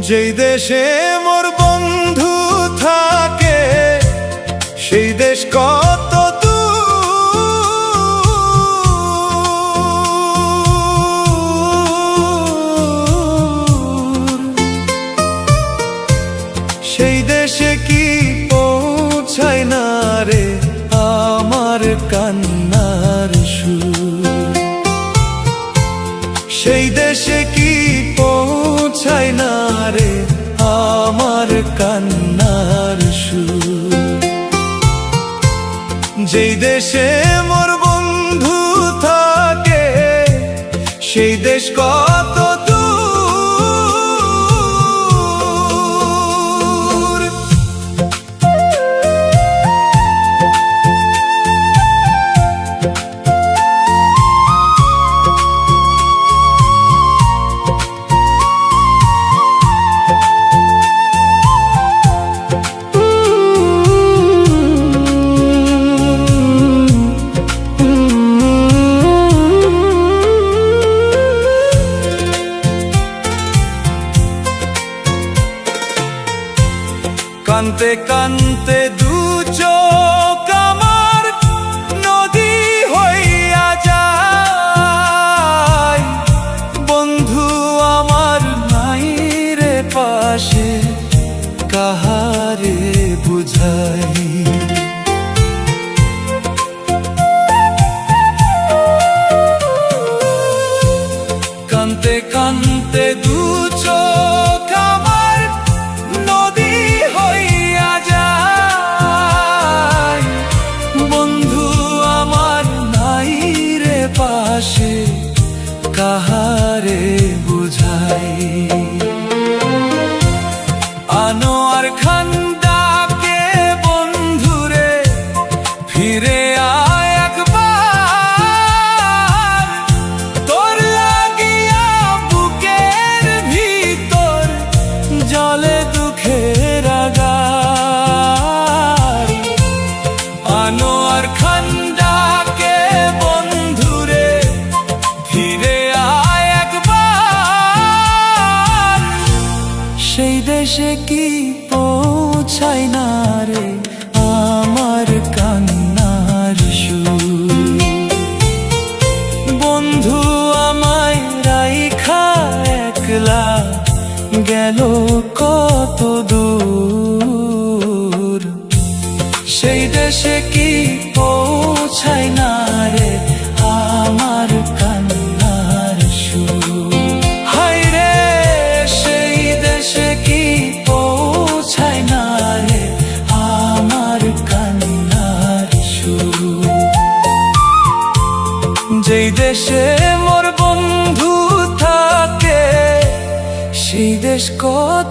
যেই দেশে মোর বন্ধু থাকে সেই দেশ কত সেই দেশে কি পৌঁছায় না রে আমার কান্নার সুর। সেই দেশে কি পৌঁছায় না রে আমার কান্নার সুর। যেই দেশে মোর বন্ধু থাকে সেই দেশ কত কানতে কানতে দু চোখ আমার নদী হইয়া যায়। বন্ধু আমার নাই রে পাশে কাহারে বুঝাই। কানতে কানতে দু চোখ আমার নদী হইয়া যায়। বন্ধু আমার নাই রে পাশে কাহারে বুঝাই। আনোয়ার খান ডাকে বন্ধুরে ফিরে আয় একবার। তোর লাগিয়া বুকের ভিতর জলে দুঃখের আগার। আনোয়ার খান ডাকে বন্ধুরে ফিরে আয় একবার। সেই দেশে কি পৌঁছায় না রে আমার কান্নার সুর। বন্ধু আমায় রাইখা একলা গেল কত দূর। সেই দেশে কি পৌঁছায় না রে আমার কান্নার সুর। হায় রে সেই দেশে কি পৌঁছায় না রে আমার কান্নার সুর। যেই দেশে মোর বন্ধু থাকে সেই দেশ কত